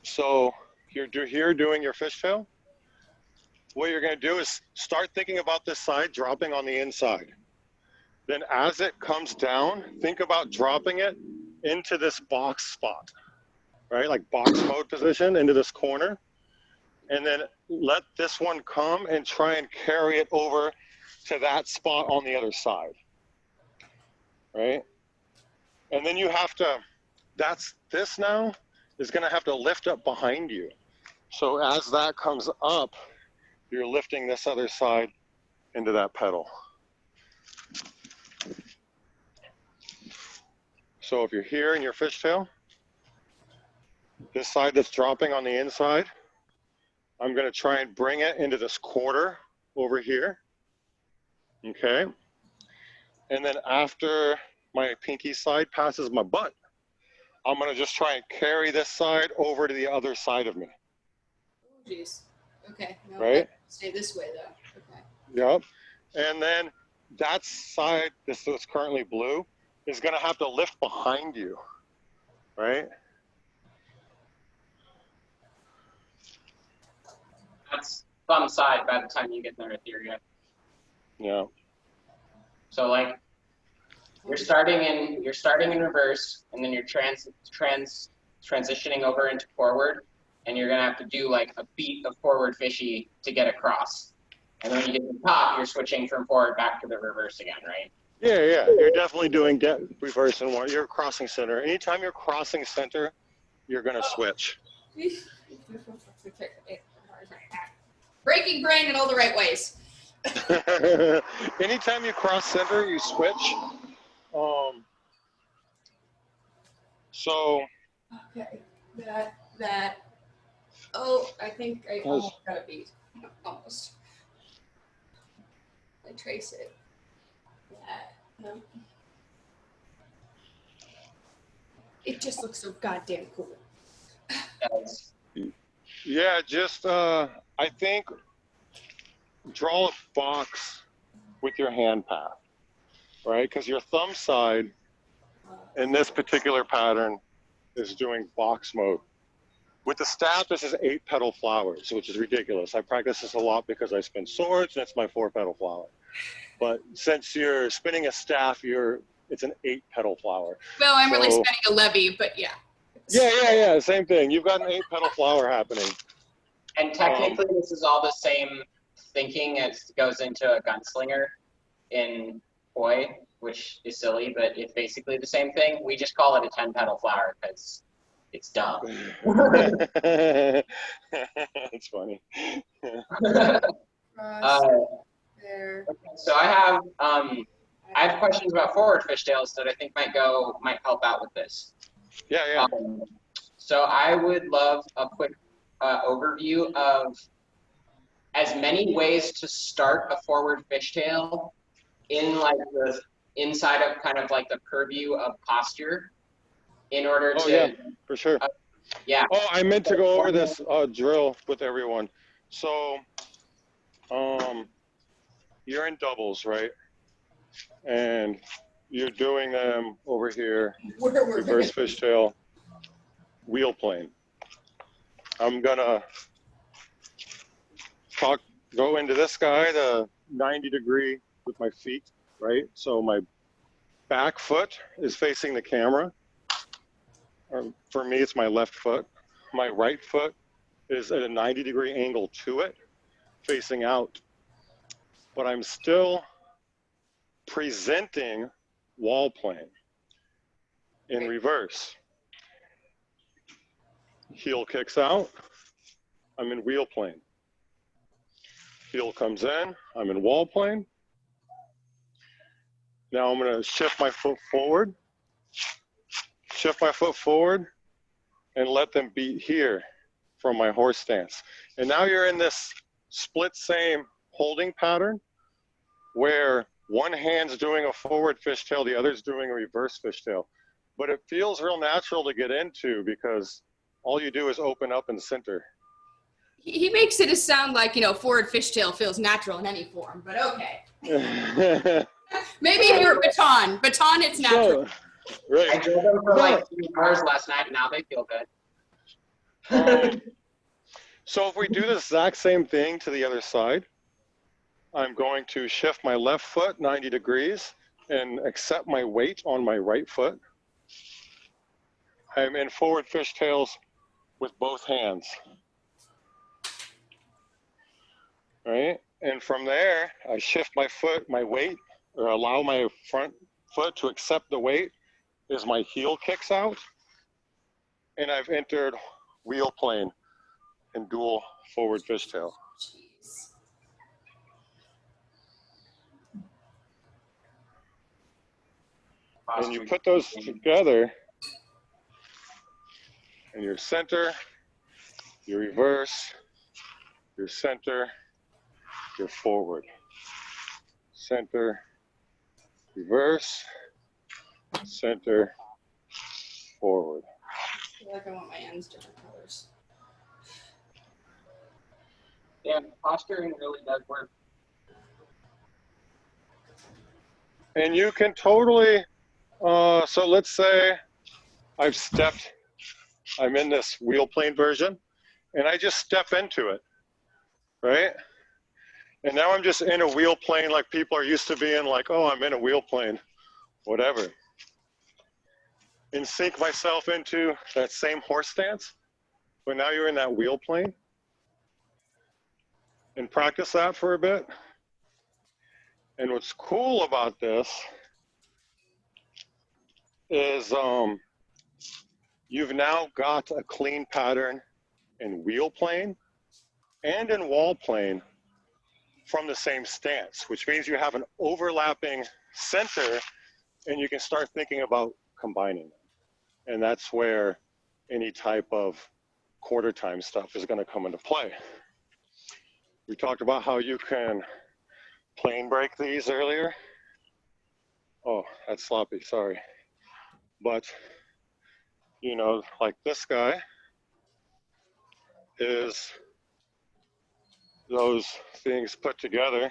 So you're here doing your fishtail. What you're going to do is start thinking about this side dropping on the inside. Then as it comes down, think about dropping it into this box spot, right? Like box mode position into this corner. And then let this one come and try and carry it over to that spot on the other side, right? And then you have to, this now is going to have to lift up behind you. So as that comes up, you're lifting this other side into that pedal. So if you're here in your fishtail, this side that's dropping on the inside, I'm going to try and bring it into this quarter over here. Okay. And then after my pinky side passes my butt, I'm going to just try and carry this side over to the other side of me. Oh, geez. Okay. No, right? Stay this way, though. Okay. Yep. And then that side, this is currently blue, is going to have to lift behind you, right? That's thumb side by the time you get there, Etheria. Yeah. So like you're starting in reverse, and then you're transitioning over into forward, and you're gonna have to do like a beat of forward fishy to get across. And then when you get to the top, you're switching from forward back to the reverse again, right? Yeah, yeah. You're definitely doing reverse and one. You're crossing center. Anytime you're crossing center, you're gonna switch. Breaking brain in all the right ways. Anytime you cross center, you switch. So. Okay, that. Oh, I think I almost got a beat. Almost. I trace it. That. No. It just looks so goddamn cool. Yeah, just I think draw a box with your hand path, right? Because your thumb side in this particular pattern is doing box mode. With the staff, this is 8 petal flowers, which is ridiculous. I practice this a lot because I spin swords, and it's my 4 petal flower. But since you're spinning a staff, it's an 8 petal flower. Well, I'm really spinning a levy, but yeah. Yeah, same thing. You've got an 8 petal flower happening. And technically, this is all the same thinking as goes into a gunslinger in Poi, which is silly, but it's basically the same thing. We just call it a 10 petal flower because it's dumb. It's funny. There. So I have questions about forward fishtails that I think might help out with this. Yeah. So I would love a quick overview of as many ways to start a forward fishtail in like the inside of kind of like the purview of posture in order to. Yeah, for sure. Yeah. Oh, I meant to go over this drill with everyone. So, you're in doubles, right? And you're doing them over here, reverse fishtail, wheel plane. I'm gonna go into this guy, the 90-degree with my feet, right? So my back foot is facing the camera. For me, it's my left foot. My right foot is at a 90-degree angle to it, facing out. But I'm still presenting wall plane in reverse. Heel kicks out, I'm in wheel plane. Heel comes in, I'm in wall plane. Now I'm gonna shift my foot forward, and let them beat here from my horse stance. And now you're in this split same holding pattern where one hand's doing a forward fishtail, the other's doing a reverse fishtail. But it feels real natural to get into because all you do is open up and center. He makes it sound like, forward fishtail feels natural in any form, but okay. Maybe if you're baton, it's natural. So, right. I drove them for like 3 hours last night, and now they feel good. So if we do the exact same thing to the other side, I'm going to shift my left foot 90 degrees and accept my weight on my right foot. I'm in forward fishtails with both hands. Right? And from there, I shift my weight, or allow my front foot to accept the weight as my heel kicks out. And I've entered wheel plane and dual forward fishtail. And you put those together, and your center, your reverse, your center, your forward. Center, reverse, center, forward. I feel like I want my ends different colors. Yeah, posturing really does work. And you can totally, so let's say I'm in this wheel plane version, and I just step into it, right? And now I'm just in a wheel plane like people are used to being like, oh, I'm in a wheel plane, whatever. And sink myself into that same horse stance, but now you're in that wheel plane. And practice that for a bit. And what's cool about this is you've now got a clean pattern in wheel plane and in wall plane from the same stance, which means you have an overlapping center and you can start thinking about combining them. And that's where any type of quarter time stuff is going to come into play. We talked about how you can plane break these earlier. Oh, that's sloppy, sorry. But, you know, like this guy is those things put together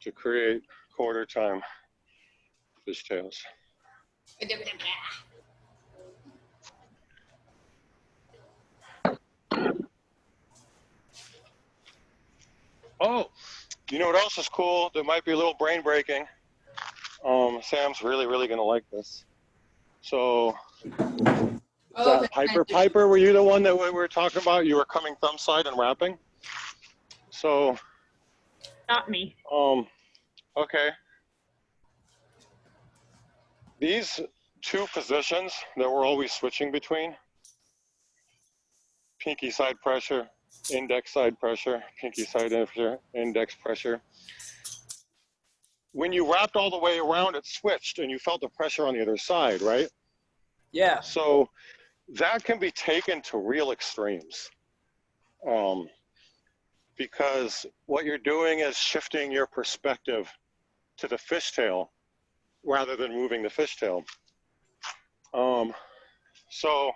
to create quarter time fishtails. Oh, you know what else is cool? That might be a little brain breaking. Sam's really gonna like this. So, that Piper, were you the one that we were talking about? You were coming thumb side and wrapping? So, Not me. okay. These two positions that we're always switching between, pinky side pressure, index side pressure, pinky side pressure, index pressure. When you wrapped all the way around, it switched and you felt the pressure on the other side, right? Yeah. So that can be taken to real extremes. Because what you're doing is shifting your perspective to the fishtail rather than moving the fishtail. So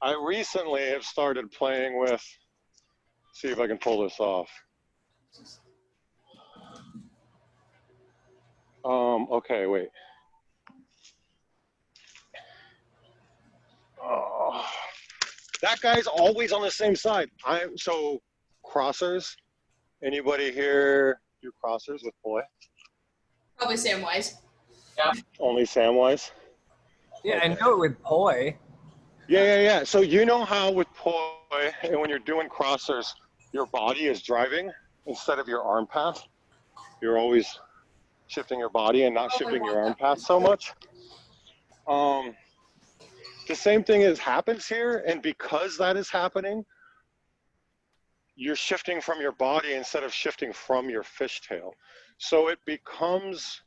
I recently have started playing with, see if I can pull this off. Okay, wait. Oh, that guy's always on the same side. So crossers, anybody here do crossers with boy? Probably Samwise. Yeah. Only Samwise? Yeah, Okay. I know it with poi. Yeah. So you know how with poi, and when you're doing crossers, your body is driving instead of your arm path? You're always shifting your body and not shifting your arm path so much. The same thing happens here, and because that is happening, you're shifting from your body instead of shifting from your fishtail. So it becomes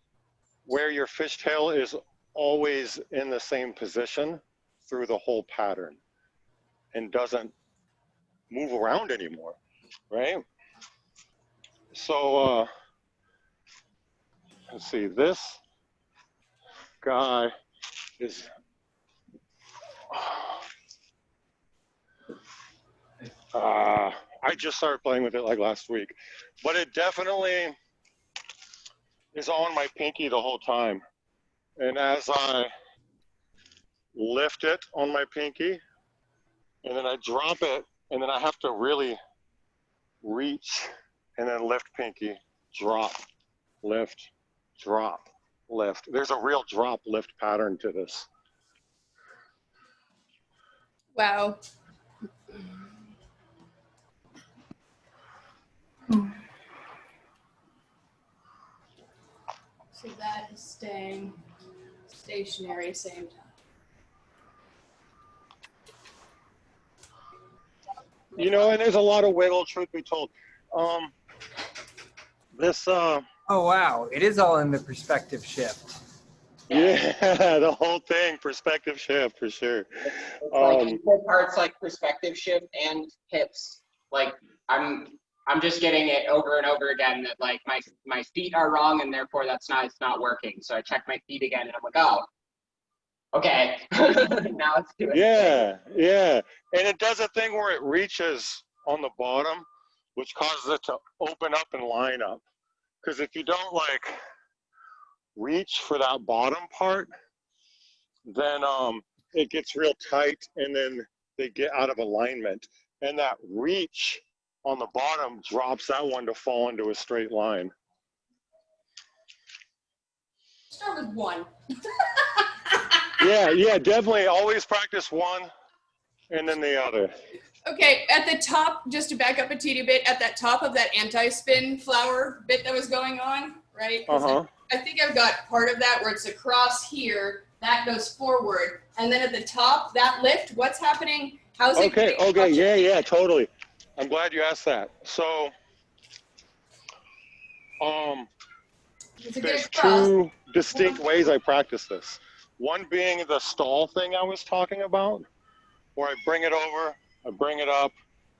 where your fishtail is always in the same position through the whole pattern and doesn't move around anymore, right? So let's see, this guy is, I just started playing with it like last week, but it definitely is on my pinky the whole time. And as I lift it on my pinky, and then I drop it, and then I have to really reach, and then lift pinky, drop, lift, drop, lift. There's a real drop lift pattern to this. Wow. So that is staying stationary same time. You know, and there's a lot of wiggle, truth be told. Oh, wow. It is all in the perspective shift. Yeah, the whole thing, perspective shift for sure. It's like equal parts like perspective shift and hips. Like I'm just getting it over and over again that like my feet are wrong and therefore it's not working. So I check my feet again and I'm like, oh, okay. Now it's doing Yeah. And it does a thing where it reaches on the bottom, which causes it to open up and line up. Because if you don't like reach for that bottom part, then it gets real tight and then they get out of alignment. And that reach on the bottom drops that one to fall into a straight line. Start with one. Yeah, definitely always practice one and then the other. Okay, at the top, just to back up a teeny bit, at that top of that anti-spin flower bit that was going on, right? 'Cause I think I've got part of that where it's across here, that goes forward. And then at the top, that lift, what's happening? How's it? Okay, yeah, totally. I'm glad you asked that. So, there's two distinct ways I practice this. One being the stall thing I was talking about, where I bring it over, I bring it up,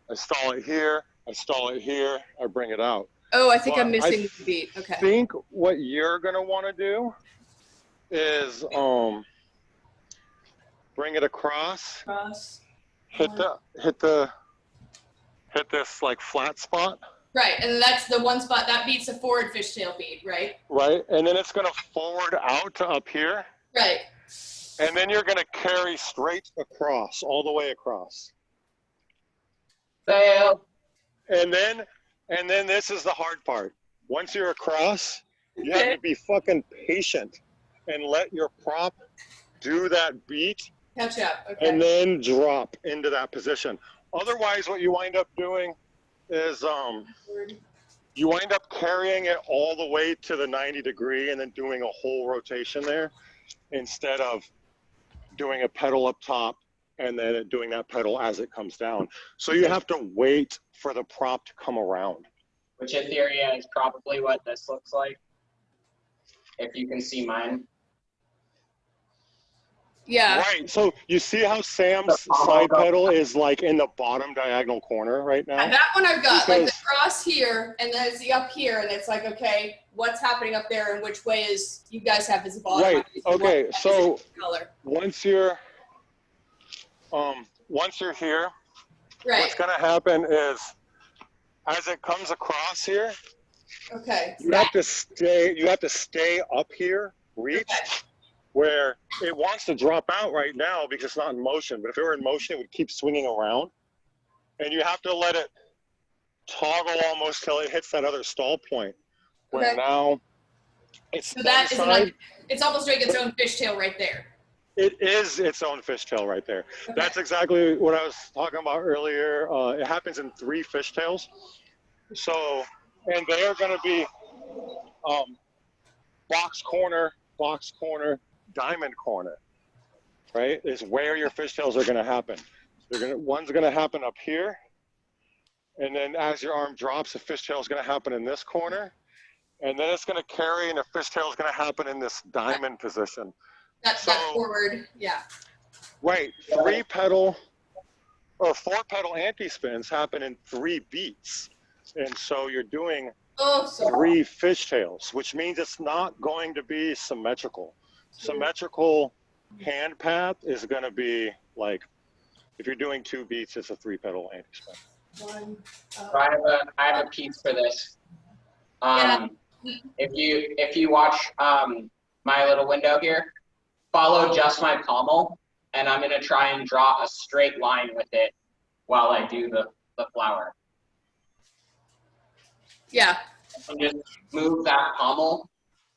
I stall it here, I stall it here, I bring it out. Oh, I think I'm missing the beat. Okay. I think what you're gonna want to do is bring it across, hit this like flat spot. Right, and that's the one spot that beats the forward fishtail beat, right? Right, and then it's gonna forward out to up here. Right. And then you're gonna carry straight across, all the way across. Fail. And then this is the hard part. Once you're across, you have to be fucking patient and let your prop do that beat. Catch up. Okay. And then drop into that position. Otherwise, what you wind up doing is you wind up carrying it all the way to the 90-degree and then doing a whole rotation there instead of doing a pedal up top and then doing that pedal as it comes down. So you have to wait for the prop to come around. Which in theory is probably what this looks like. If you can see mine. Yeah. Right, so you see how Sam's side pedal is like in the bottom diagonal corner right now? And that one I've got, like the cross here, and then it's the up here, and it's like, okay, what's happening up there, and which way is, you guys have this bottom. Right, okay, so color. once you're here, Right. what's gonna happen is, as it comes across here, Okay. you have to stay up here, reach, where it wants to drop out right now because it's not in motion. But if it were in motion, it would keep swinging around. And you have to let it toggle almost till it hits that other stall point. Where now it's so that is like, it's almost like its own fishtail right there. It is its own fishtail right there. Okay. That's exactly what I was talking about earlier. It happens in 3 fishtails. So, and they are going to be box corner, diamond corner, right? Is where your fishtails are going to happen. One's going to happen up here, and then as your arm drops, the fishtail is going to happen in this corner, and then it's going to carry, and the fishtail is going to happen in this diamond position. That forward, yeah. Right, 4-pedal anti-spins happen in 3 beats, and so you're doing 3 fishtails, which means it's not going to be symmetrical. Symmetrical hand path is going to be like, if you're doing 2 beats, it's a 3-pedal anti-spin. I have a piece for this. If you watch my little window here, follow just my pommel, and I'm going to try and draw a straight line with it while I do the flower. Yeah. And just move that pommel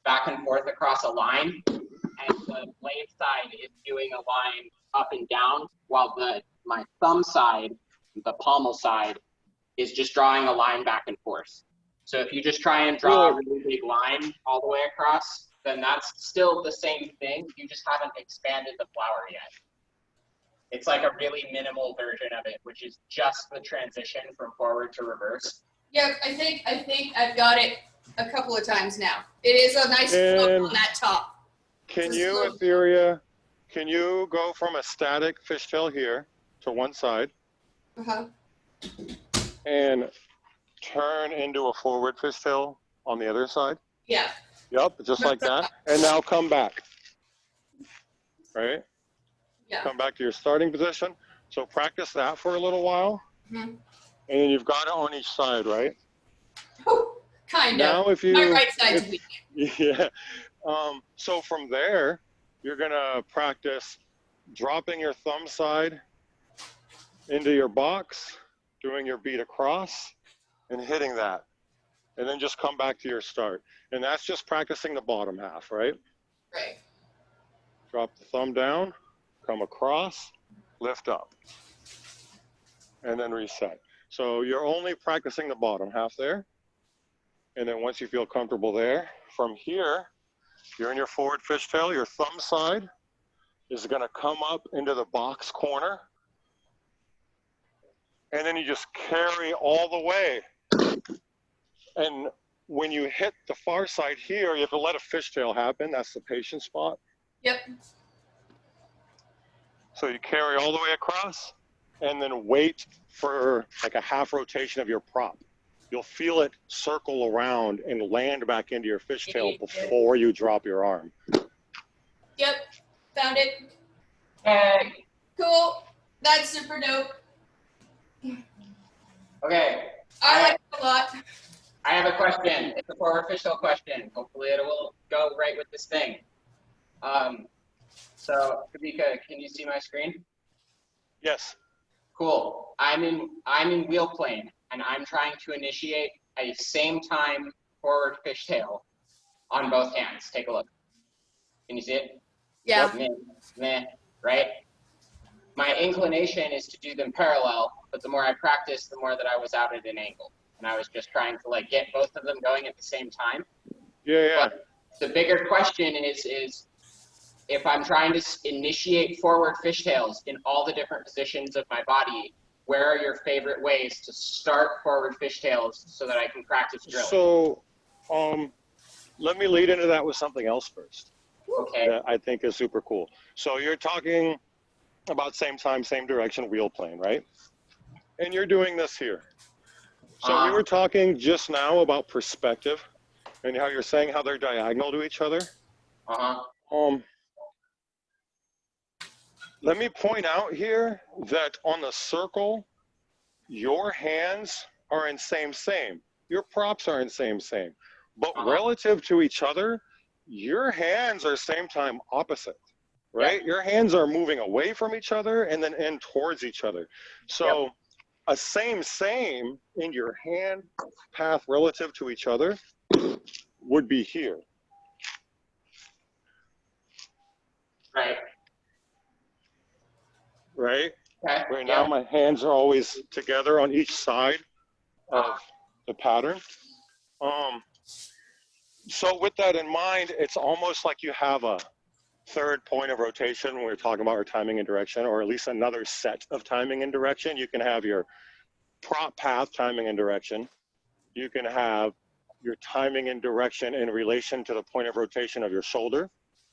back and forth across a line, and the blade side is doing a line up and down, while my thumb side, the pommel side, is just drawing a line back and forth. So if you just try and draw a really big line all the way across, then that's still the same thing. You just haven't expanded the flower yet. It's like a really minimal version of it, which is just the transition from forward to reverse. Yeah, I think I've got it a couple of times now. It is a nice slope on that top. Can you, Etheria, can you go from a static fishtail here to one side and turn into a forward fishtail on the other side? Yeah. Yep, just like that. And now come back. Right? Yeah. Come back to your starting position. So practice that for a little while. And then you've got it on each side, right? Oh, kind of. Now if you, my right side's weak. Yeah. So from there, you're gonna practice dropping your thumb side into your box, doing your beat across, and hitting that. And then just come back to your start. And that's just practicing the bottom half, right? Right. Drop the thumb down, come across, lift up, and then reset. So you're only practicing the bottom half there. And then once you feel comfortable there, from here, you're in your forward fishtail. Your thumb side is gonna come up into the box corner. And then you just carry all the way. And when you hit the far side here, you have to let a fishtail happen. That's the patient spot. Yep. So you carry all the way across and then wait for like a half rotation of your prop. You'll feel it circle around and land back into your fishtail before you drop your arm. Yep. Found it. Hey. Cool. That's super dope. Okay. I like it a lot. I have a question. It's a forward fishtail question. Hopefully it will go right with this thing. So Kawika, can you see my screen? Yes. Cool. I'm in wheel plane and I'm trying to initiate a same time forward fishtail on both hands. Take a look. Can you see it? Yeah. Meh, right? My inclination is to do them parallel, but the more I practiced, the more that I was out at an angle. And I was just trying to like get both of them going at the same time. Yeah. But the bigger question is if I'm trying to initiate forward fishtails in all the different positions of my body, where are your favorite ways to start forward fishtails so that I can practice drilling? So, let me lead into that with something else first. Okay. That I think is super cool. So you're talking about same time, same direction wheel plane, right? And you're doing this here. So we were talking just now about perspective and how you're saying how they're diagonal to each other. Let me point out here that on the circle, your hands are in same. Your props are in same. But relative to each other, your hands are same time opposite, right? Yep. Your hands are moving away from each other and then in towards each other. So a same in your hand path relative to each other would be here. Right. Right? Okay. Right now my hands are always together on each side of the pattern. So with that in mind, it's almost like you have a third point of rotation when we're talking about our timing and direction, or at least another set of timing and direction. You can have your prop path timing and direction. You can have your timing and direction in relation to the point of rotation of your shoulder,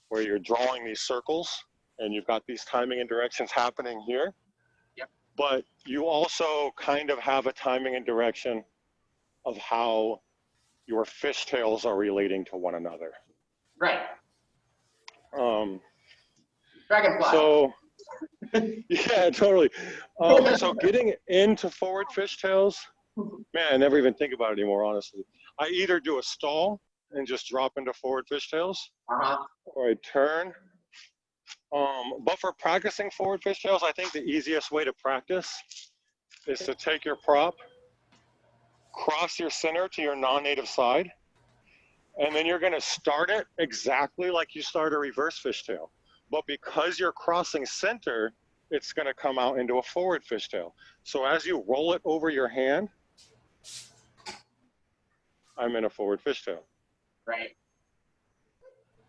where you're drawing these circles and you've got these timing and directions happening here. Yep. But you also kind of have a timing and direction of how your fishtails are relating to one another. Right. Dragonfly. So, yeah, totally. So getting into forward fishtails, man, I never even think about it anymore, honestly. I either do a stall and just drop into forward fishtails, or I turn. But for practicing forward fishtails, I think the easiest way to practice is to take your prop, cross your center to your non-native side, and then you're going to start it exactly like you start a reverse fishtail. But because you're crossing center, it's going to come out into a forward fishtail. So as you roll it over your hand, I'm in a forward fishtail. Right.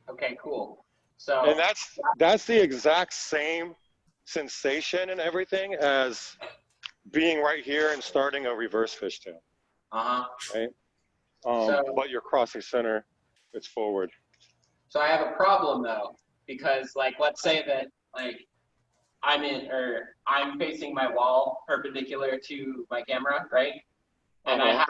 Okay, cool. So, and that's the exact same sensation and everything as being right here and starting a reverse fishtail. Right? But you're crossing center, it's forward. So I have a problem though, because like, let's say that like I'm facing my wall perpendicular to my camera, right? And I have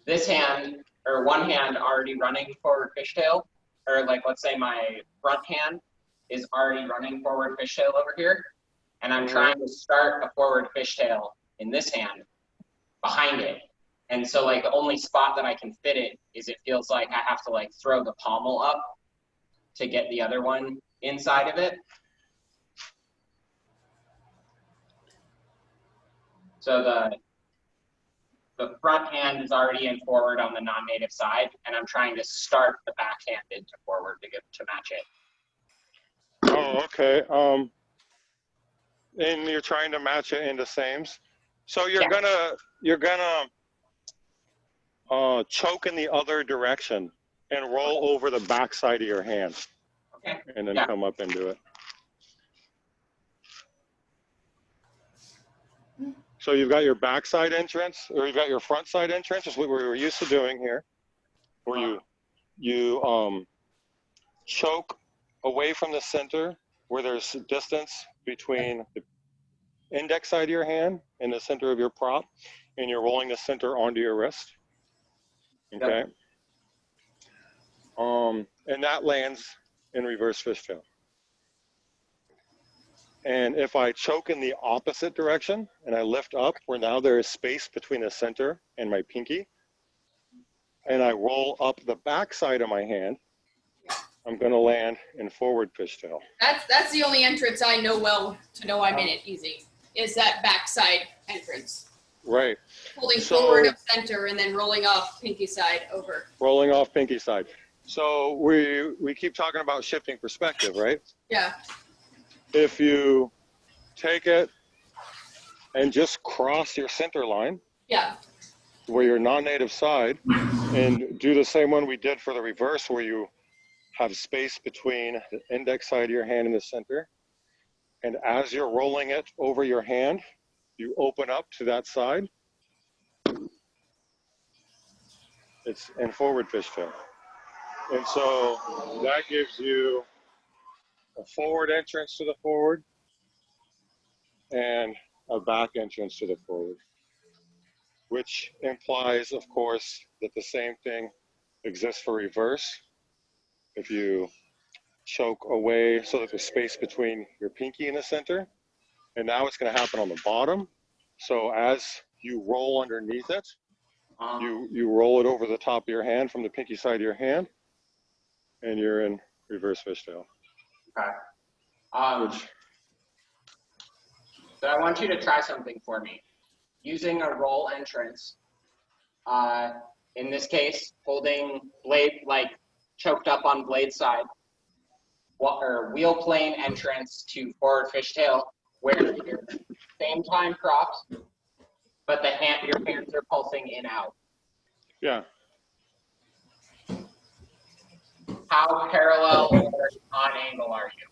this hand or one hand already running forward fishtail, or like, let's say my front hand is already running forward fishtail over here. And I'm trying to start a forward fishtail in this hand behind it. And so like the only spot that I can fit it is it feels like I have to like throw the pommel up to get the other one inside of it. So the front hand is already in forward on the non-native side, and I'm trying to start the backhand into forward to match it. Oh, okay. And you're trying to match it into sames. So you're gonna choke in the other direction and roll over the back side of your hand. Okay. And then come up into it. So you've got your backside entrance, or you've got your front side entrance, is what we were used to doing here, where you choke away from the center, where there's distance between the index side of your hand and the center of your prop, and you're rolling the center onto your wrist. Okay. And that lands in reverse fishtail. And if I choke in the opposite direction and I lift up, where now there is space between the center and my pinky, and I roll up the back side of my hand, I'm going to land in forward fishtail. That's the only entrance I know well to know I'm in it easy, is that backside entrance. Right. Holding forward of center and then rolling off pinky side over. Rolling off pinky side. So we keep talking about shifting perspective, right? Yeah. If you take it and just cross your center line, Yeah. where your non-native side, and do the same one we did for the reverse, where you have space between the index side of your hand and the center. And as you're rolling it over your hand, you open up to that side. It's in forward fishtail. And so that gives you a forward entrance to the forward and a back entrance to the forward, which implies, of course, that the same thing exists for reverse. If you choke away so that there's space between your pinky and the center, and now it's going to happen on the bottom. So as you roll underneath it, you roll it over the top of your hand from the pinky side of your hand, and you're in reverse fishtail. Okay. So I want you to try something for me. Using a roll entrance, in this case, holding blade, like choked up on blade side, or wheel plane entrance to forward fishtail, where you're same time cropped, but your hands are pulsing in out. Yeah. How parallel or on angle are you?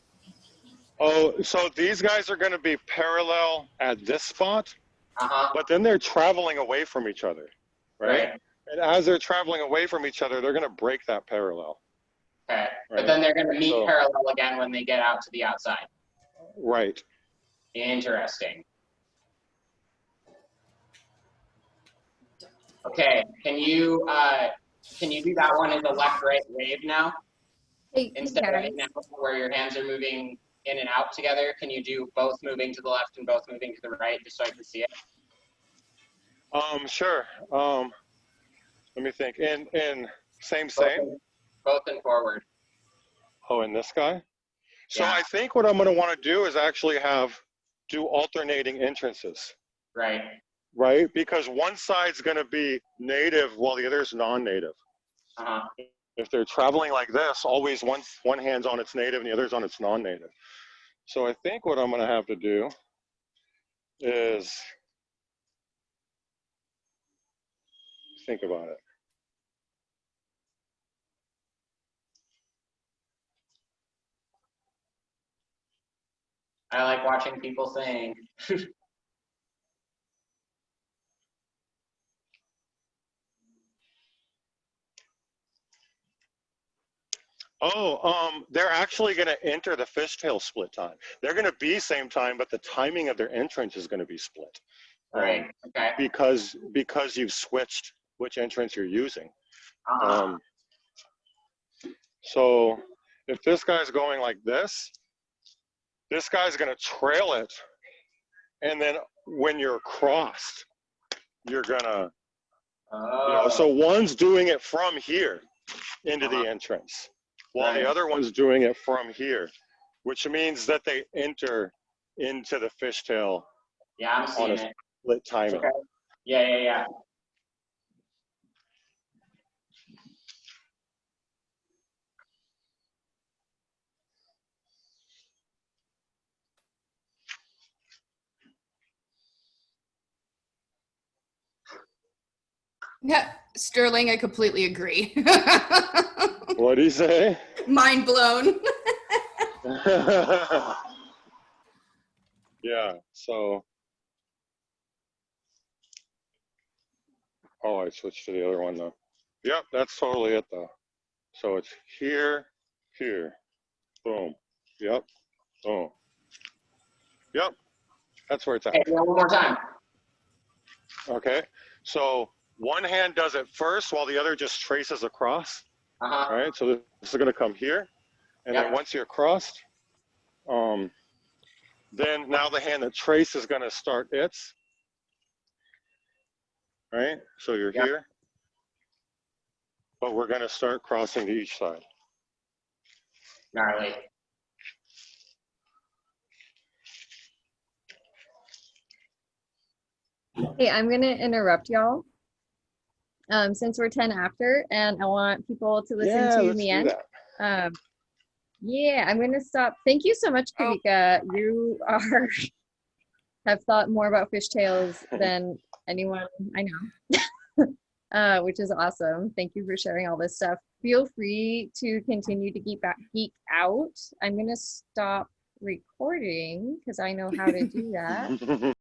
Oh, so these guys are going to be parallel at this spot, but then they're traveling away from each other, right? And as they're traveling away from each other, they're going to break that parallel. Okay, right? But then they're going to meet parallel again when they get out to the outside. Right. Interesting. Okay, can you do that one as a left-right wave now? Hey, Instead of right now, where your hands are moving in and out together, can you do both moving to the left and both moving to the right, just so I can see it? Sure. Let me think. In same. Both in forward. Oh, in this guy? So Yeah. I think what I'm going to want to do is actually do alternating entrances. Right. Right? Because one side's going to be native while the other is non-native. If they're traveling like this, always one hand's on its native and the other's on its non-native. So I think what I'm going to have to do is think about it. I like watching people saying. They're actually going to enter the fishtail split time. They're going to be same time, but the timing of their entrance is going to be split. Right. Okay. Because you've switched which entrance you're using. So if this guy's going like this guy's going to trail it, and then when you're crossed, you're going to, so one's doing it from here into the entrance. while the other one's doing it from here, which means that they enter into the fishtail Yeah, I'm on seeing a it. split timing. Okay. Yeah. Yeah, Sterling, I completely agree. What'd he say? Mind blown. Yeah, so. Oh, I switched to the other one though. Yep, that's totally it though. So it's here, here, boom, yep, boom. Yep, that's where it's at. Hey, one more time. Okay, so one hand does it first while the other just traces across. Uh-huh. All right, so this is gonna come here. And then once you're crossed, then now the hand that traces is gonna start its. Right, so you're here, but we're gonna start crossing to each side. Gnarly. Hey, I'm gonna interrupt y'all. Since we're 10 after, and I want people to listen to let's the do end. that. Yeah, I'm gonna stop. Thank you so much, Kawika. You have thought more about fishtails than anyone I know, which is awesome. Thank you for sharing all this stuff. Feel free to continue to geek out. I'm gonna stop recording because I know how to do that.